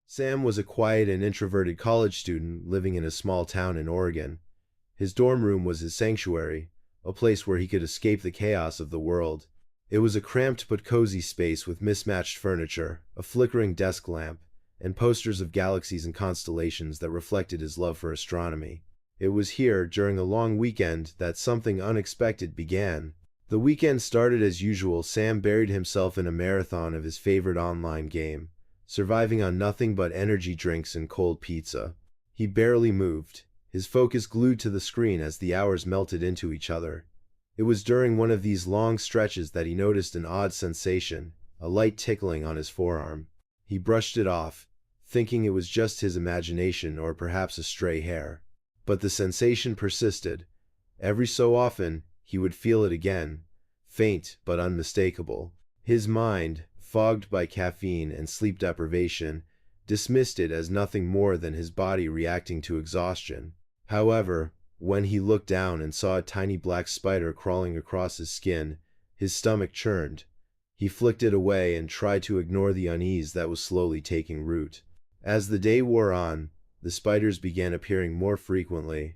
Sam was a quiet and introverted college student living in a small town in Oregon. His dorm room was his sanctuary, a place where he could escape the chaos of the world. It was a cramped but cozy space with mismatched furniture, a flickering desk lamp, and posters of galaxies and constellations that reflected his love for astronomy. It was here, during a long weekend, that something unexpected began. The weekend started as usual. Sam buried himself in a marathon of his favorite online game, surviving on nothing but energy drinks and cold pizza. He barely moved, his focus glued to the screen as the hours melted into each other. It was during one of these long stretches that he noticed an odd sensation, a light tickling on his forearm. He brushed it off, thinking it was just his imagination or perhaps a stray hair. But the sensation persisted. Every so often, he would feel it again, faint but unmistakable. His mind, fogged by caffeine and sleep deprivation, dismissed it as nothing more than his body reacting to exhaustion. However, when he looked down and saw a tiny black spider crawling across his skin, his stomach churned. He flicked it away and tried to ignore the unease that was slowly taking root. As the day wore on, the spiders began appearing more frequently.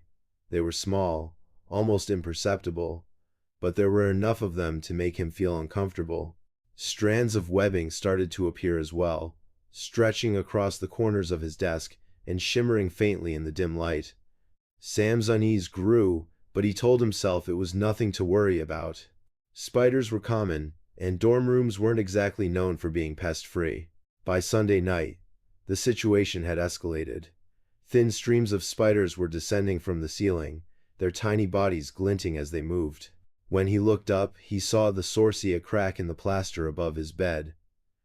They were small, almost imperceptible, but there were enough of them to make him feel uncomfortable. Strands of webbing started to appear as well, stretching across the corners of his desk and shimmering faintly in the dim light. Sam's unease grew, but he told himself it was nothing to worry about. Spiders were common, and dorm rooms weren't exactly known for being pest-free. By Sunday night, the situation had escalated. Thin streams of spiders were descending from the ceiling, their tiny bodies glinting as they moved. When he looked up, he saw the source: a crack in the plaster above his bed.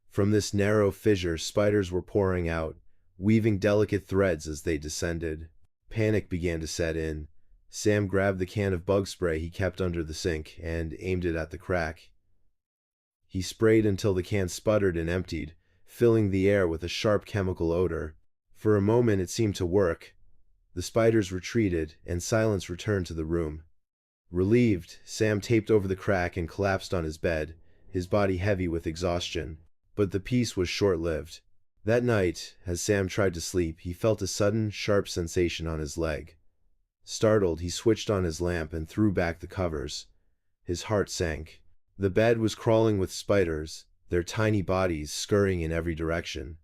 From this narrow fissure, spiders were pouring out, weaving delicate threads as they descended. Panic began to set in. Sam grabbed the can of bug spray he kept under the sink and aimed it at the crack. He sprayed until the can sputtered and emptied, filling the air with a sharp chemical odor. For a moment it seemed to work. The spiders retreated, and silence returned to the room. Relieved, Sam taped over the crack and collapsed on his bed, his body heavy with exhaustion. But the peace was short-lived. That night, as Sam tried to sleep, he felt a sudden, sharp sensation on his leg. Startled, he switched on his lamp and threw back the covers. His heart sank. The bed was crawling with spiders, their tiny bodies scurrying in every direction.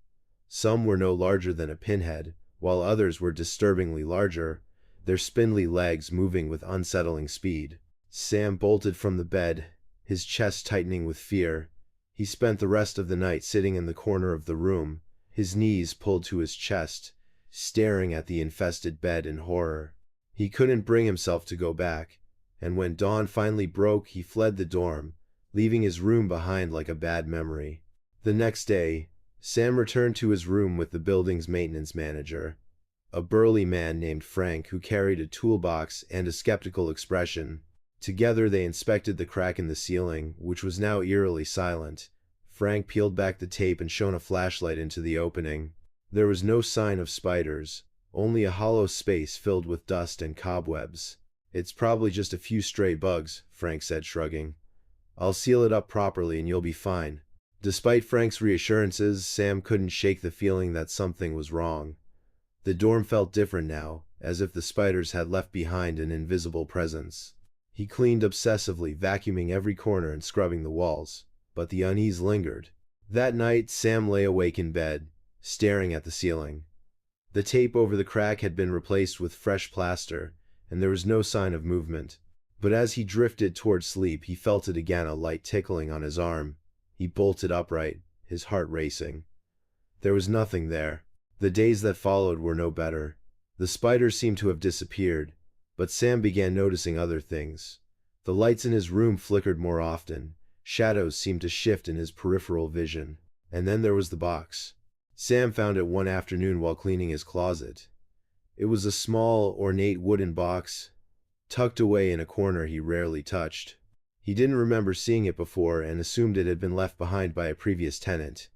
Some were no larger than a pinhead, while others were disturbingly larger, their spindly legs moving with unsettling speed. Sam bolted from the bed, his chest tightening with fear. He spent the rest of the night sitting in the corner of the room, his knees pulled to his chest, staring at the infested bed in horror. He couldn't bring himself to go back, and when dawn finally broke, he fled the dorm, leaving his room behind like a bad memory. The next day, Sam returned to his room with the building's maintenance manager, a burly man named Frank who carried a toolbox and a skeptical expression. Together they inspected the crack in the ceiling, which was now eerily silent. Frank peeled back the tape and shone a flashlight into the opening. There was no sign of spiders, only a hollow space filled with dust and cobwebs. "It's probably just a few stray bugs," Frank said, shrugging. "I'll seal it up properly and you'll be fine." Despite Frank's reassurances, Sam couldn't shake the feeling that something was wrong. The dorm felt different now, as if the spiders had left behind an invisible presence. He cleaned obsessively, vacuuming every corner and scrubbing the walls, but the unease lingered. That night, Sam lay awake in bed, staring at the ceiling. The tape over the crack had been replaced with fresh plaster, and there was no sign of movement. But as he drifted toward sleep, he felt it again, a light tickling on his arm. He bolted upright, his heart racing. There was nothing there. The days that followed were no better. The spiders seemed to have disappeared, but Sam began noticing other things. The lights in his room flickered more often. Shadows seemed to shift in his peripheral vision. And then there was the box. Sam found it one afternoon while cleaning his closet. It was a small, ornate wooden box, tucked away in a corner he rarely touched. He didn't remember seeing it before and assumed it had been left behind by a previous tenant.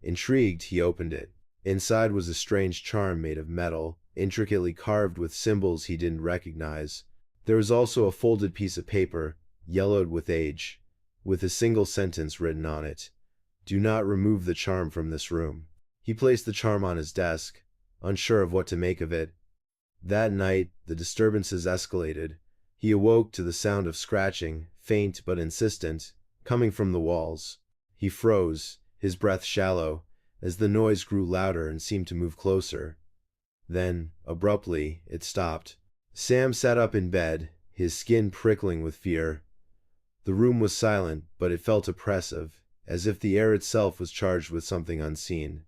Intrigued, he opened it. Inside was a strange charm made of metal, intricately carved with symbols he didn't recognize. There was also a folded piece of paper, yellowed with age, with a single sentence written on it: "Do not remove the charm from this room." He placed the charm on his desk, unsure of what to make of it. That night, the disturbances escalated. He awoke to the sound of scratching, faint but insistent, coming from the walls. He froze, his breath shallow, as the noise grew louder and seemed to move closer. Then, abruptly, it stopped. Sam sat up in bed, his skin prickling with fear. The room was silent, but it felt oppressive, as if the air itself was charged with something unseen.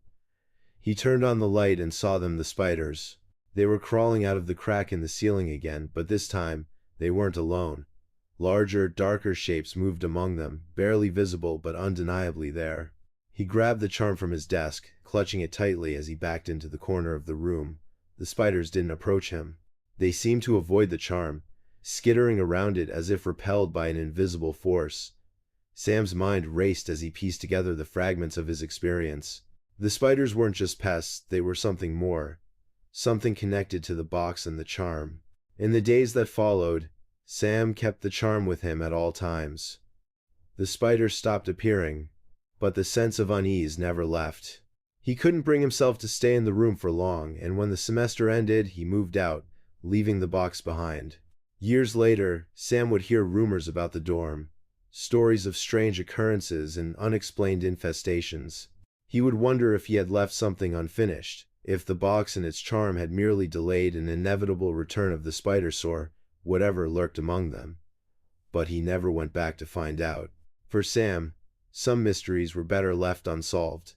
He turned on the light and saw them, the spiders. They were crawling out of the crack in the ceiling again, but this time, they weren't alone. Larger, darker shapes moved among them, barely visible but undeniably there. He grabbed the charm from his desk, clutching it tightly as he backed into the corner of the room. The spiders didn't approach him. They seemed to avoid the charm, skittering around it as if repelled by an invisible force. Sam's mind raced as he pieced together the fragments of his experience. The spiders weren't just pests, they were something more. Something connected to the box and the charm. In the days that followed, Sam kept the charm with him at all times. The spiders stopped appearing, but the sense of unease never left. He couldn't bring himself to stay in the room for long, and when the semester ended, he moved out, leaving the box behind. Years later, Sam would hear rumors about the dorm, stories of strange occurrences and unexplained infestations. He would wonder if he had left something unfinished, if the box and its charm had merely delayed an inevitable return of the spider sore, whatever lurked among them. But he never went back to find out. For Sam, some mysteries were better left unsolved.